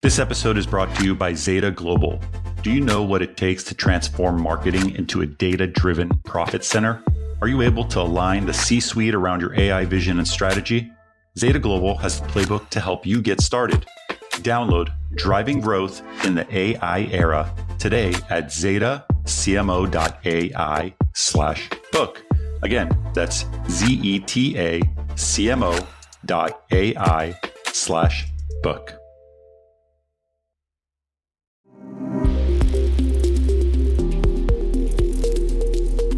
This episode is brought to you by Zeta Global. Do you know what it takes to transform marketing into a data-driven profit center? Are you able to align the C-suite around your AI vision and strategy? Zeta Global has the playbook to help you get started. Download Driving Growth in the AI Era today at zetacmo.ai/book. Again, that's zetacmo.ai/book.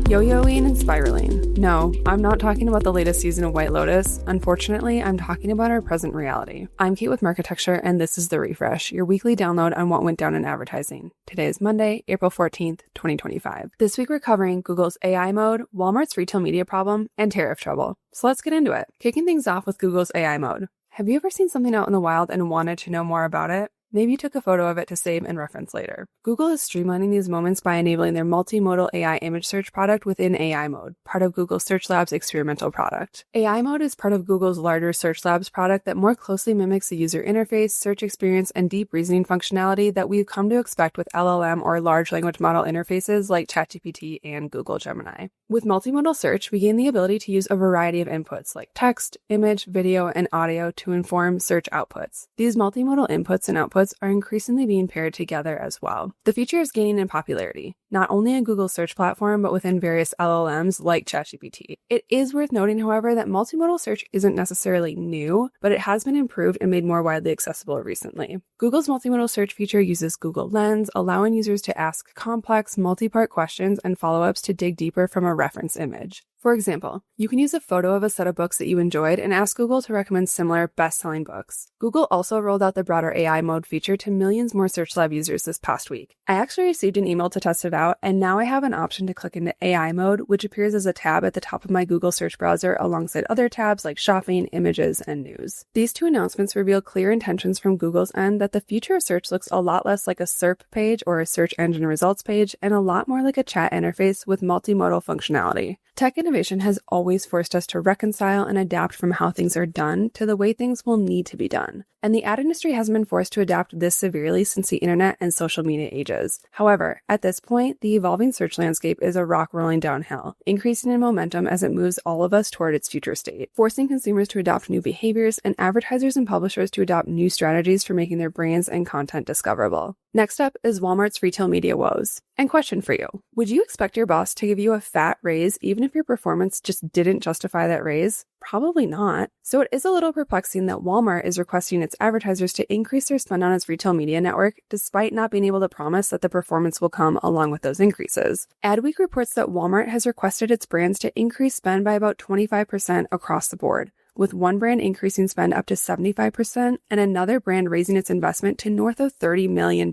Yo-yoing and spiraling. No, I'm not talking about the latest season of White Lotus. Unfortunately, I'm talking about our present reality. I'm Kait with Marketecture, and this is The Refresh, your weekly download on what went down in advertising. Today is Monday, April 14th, 2025. This week we're covering Google's AI mode, Walmart's retail media problem, and tariff trouble. So let's get into it. Kicking things off with Google's AI mode. Have you ever seen something out in the wild and wanted to know more about it? Maybe you took a photo of it to save and reference later. Google is streamlining these moments by enabling their multimodal AI image search product within AI Mode, part of Google Search Labs' experimental product. AI Mode is part of Google's larger Search Labs product that more closely mimics the user interface, search experience, and deep reasoning functionality that we've come to expect with LLM or large language model interfaces like ChatGPT and Google Gemini. With multimodal search, we gain the ability to use a variety of inputs like text, image, video, and audio to inform search outputs. These multimodal inputs and outputs are increasingly being paired together as well. The feature is gaining in popularity, not only in Google's search platform, but within various LLMs like ChatGPT. It is worth noting, however, that multimodal search isn't necessarily new, but it has been improved and made more widely accessible recently. Google's multimodal search feature uses Google Lens, allowing users to ask complex, multi-part questions and follow-ups to dig deeper from a reference image. For example, you can use a photo of a set of books that you enjoyed and ask Google to recommend similar best-selling books. Google also rolled out the broader AI mode feature to millions more Search Lab users this past week. I actually received an email to test it out, and now I have an option to click into AI mode, which appears as a tab at the top of my Google search browser alongside other tabs like shopping, images, and news. These two announcements reveal clear intentions from Google's end that the future of search looks a lot less like a SERP page or a search engine results page and a lot more like a chat interface with multimodal functionality. Tech innovation has always forced us to reconcile and adapt from how things are done to the way things will need to be done. And the ad industry hasn't been forced to adapt this severely since the internet and social media ages. However, at this point, the evolving search landscape is a rock rolling downhill, increasing in momentum as it moves all of us toward its future state, forcing consumers to adopt new behaviors and advertisers and publishers to adopt new strategies for making their brands and content discoverable. Next up is Walmart's retail media woes. And question for you, would you expect your boss to give you a fat raise even if your performance just didn't justify that raise? Probably not. So it is a little perplexing that Walmart is requesting its advertisers to increase their spend on its retail media network despite not being able to promise that the performance will come along with those increases. Adweek reports that Walmart has requested its brands to increase spend by about 25% across the board, with one brand increasing spend up to 75% and another brand raising its investment to north of $30 million.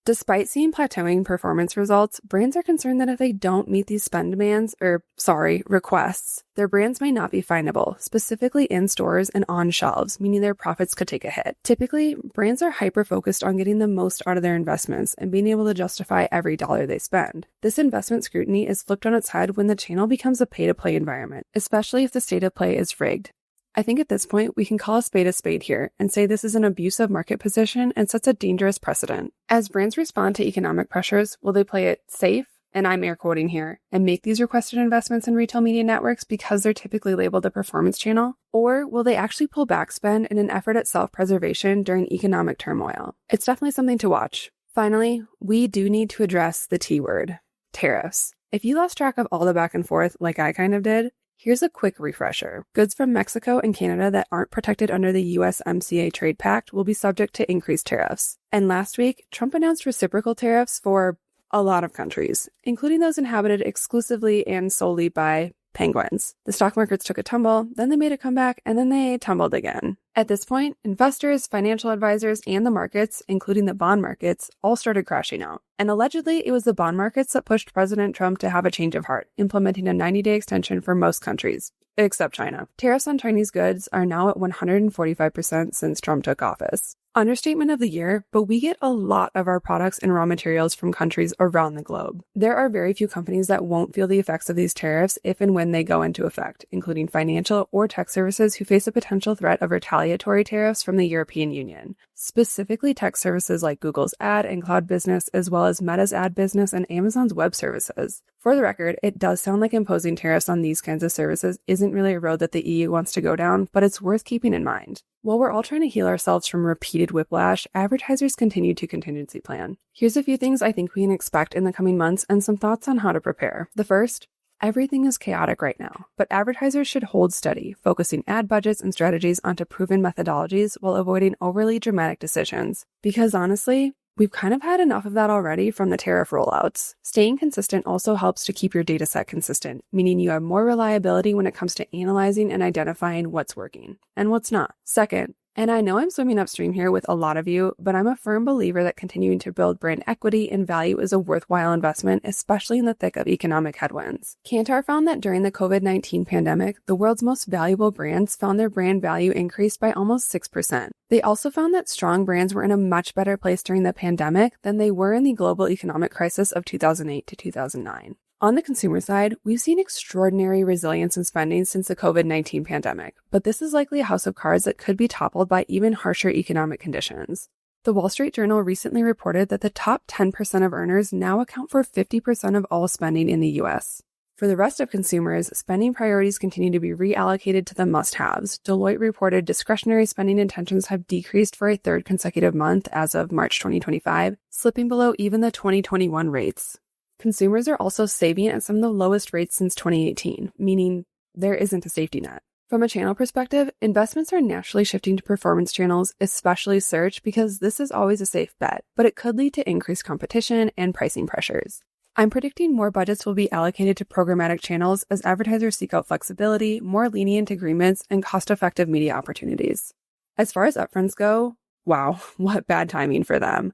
Despite seeing plateauing performance results, brands are concerned that if they don't meet these spend demands, requests, their brands may not be findable, specifically in stores and on shelves, meaning their profits could take a hit. Typically, brands are hyper-focused on getting the most out of their investments and being able to justify every dollar they spend. This investment scrutiny is flipped on its head when the channel becomes a pay-to-play environment, especially if the state of play is rigged. I think at this point, we can call a spade here and say this is an abusive market position and sets a dangerous precedent. As brands respond to economic pressures, will they play it safe, and I'm air quoting here, and make these requested investments in retail media networks because they're typically labeled a performance channel? Or will they actually pull back spend in an effort at self-preservation during economic turmoil? It's definitely something to watch. Finally, we do need to address the T word, tariffs. If you lost track of all the back and forth like I kind of did, here's a quick refresher. Goods from Mexico and Canada that aren't protected under the USMCA trade pact will be subject to increased tariffs. And last week, Trump announced reciprocal tariffs for a lot of countries, including those inhabited exclusively and solely by penguins. The stock markets took a tumble, then they made a comeback, and then they tumbled again. At this point, investors, financial advisors, and the markets, including the bond markets, all started crashing out. And allegedly, it was the bond markets that pushed President Trump to have a change of heart, implementing a 90-day extension for most countries, except China. Tariffs on Chinese goods are now at 145% since Trump took office. Understatement of the year, but we get a lot of our products and raw materials from countries around the globe. There are very few companies that won't feel the effects of these tariffs if and when they go into effect, including financial or tech services who face a potential threat of retaliatory tariffs from the European Union. specifically tech services like Google's ad and cloud business, as well as Meta's ad business and Amazon's web services. For the record, it does sound like imposing tariffs on these kinds of services isn't really a road that the EU wants to go down, but it's worth keeping in mind. While we're all trying to heal ourselves from repeated whiplash, advertisers continue to contingency plan. Here's a few things I think we can expect in the coming months and some thoughts on how to prepare. The first, everything is chaotic right now, but advertisers should hold steady, focusing ad budgets and strategies onto proven methodologies while avoiding overly dramatic decisions. Because honestly, we've kind of had enough of that already from the tariff rollouts. Staying consistent also helps to keep your dataset consistent, meaning you have more reliability when it comes to analyzing and identifying what's working and what's not. Second, and I know I'm swimming upstream here with a lot of you, but I'm a firm believer that continuing to build brand equity and value is a worthwhile investment, especially in the thick of economic headwinds. Kantar found that during the COVID-19 pandemic, the world's most valuable brands found their brand value increased by almost 6%. They also found that strong brands were in a much better place during the pandemic than they were in the global economic crisis of 2008 to 2009. On the consumer side, we've seen extraordinary resilience in spending since the COVID-19 pandemic, but this is likely a house of cards that could be toppled by even harsher economic conditions. The Wall Street Journal recently reported that the top 10% of earners now account for 50% of all spending in the US. For the rest of consumers, spending priorities continue to be reallocated to the must-haves. Deloitte reported discretionary spending intentions have decreased for a third consecutive month as of March 2025, slipping below even the 2021 rates. Consumers are also saving at some of the lowest rates since 2018, meaning there isn't a safety net. From a channel perspective, investments are naturally shifting to performance channels, especially search, because this is always a safe bet, but it could lead to increased competition and pricing pressures. I'm predicting more budgets will be allocated to programmatic channels as advertisers seek out flexibility, more lenient agreements, and cost-effective media opportunities. As far as upfronts go, wow, what bad timing for them.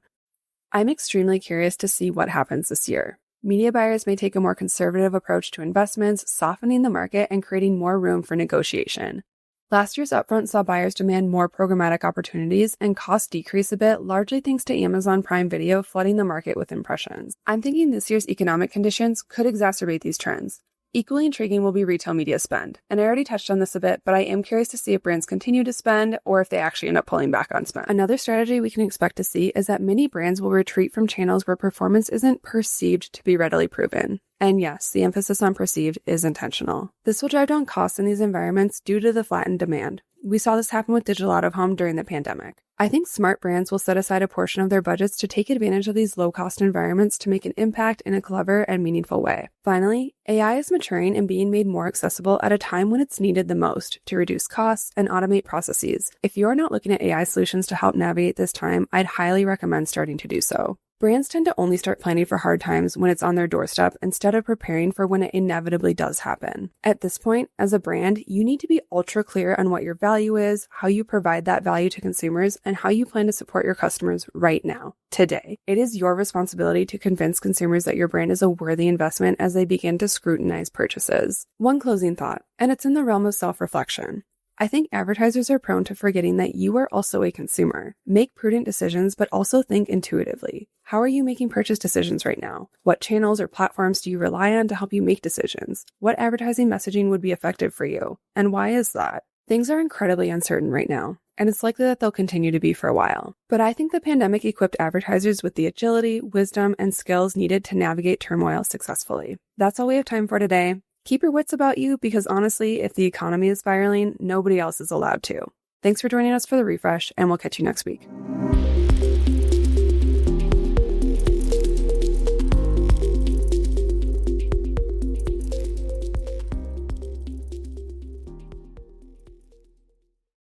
I'm extremely curious to see what happens this year. Media buyers may take a more conservative approach to investments, softening the market and creating more room for negotiation. Last year's upfront saw buyers demand more programmatic opportunities and costs decrease a bit, largely thanks to Amazon Prime Video flooding the market with impressions. I'm thinking this year's economic conditions could exacerbate these trends. Equally intriguing will be retail media spend. And I already touched on this a bit, but I am curious to see if brands continue to spend or if they actually end up pulling back on spend. Another strategy we can expect to see is that many brands will retreat from channels where performance isn't perceived to be readily proven. And yes, the emphasis on perceived is intentional. This will drive down costs in these environments due to the flattened demand. We saw this happen with digital out-of-home during the pandemic. I think smart brands will set aside a portion of their budgets to take advantage of these low-cost environments to make an impact in a clever and meaningful way. Finally, AI is maturing and being made more accessible at a time when it's needed the most to reduce costs and automate processes. If you're not looking at AI solutions to help navigate this time, I'd highly recommend starting to do so. Brands tend to only start planning for hard times when it's on their doorstep instead of preparing for when it inevitably does happen. At this point, as a brand, you need to be ultra clear on what your value is, how you provide that value to consumers, and how you plan to support your customers right now, today. It is your responsibility to convince consumers that your brand is a worthy investment as they begin to scrutinize purchases. One closing thought, and it's in the realm of self-reflection. I think advertisers are prone to forgetting that you are also a consumer. Make prudent decisions, but also think intuitively. How are you making purchase decisions right now? What channels or platforms do you rely on to help you make decisions? What advertising messaging would be effective for you? And why is that? Things are incredibly uncertain right now, and it's likely that they'll continue to be for a while. But I think the pandemic equipped advertisers with the agility, wisdom, and skills needed to navigate turmoil successfully. That's all we have time for today. Keep your wits about you because honestly, if the economy is spiraling, nobody else is allowed to. Thanks for joining us for the refresh, and we'll catch you next week.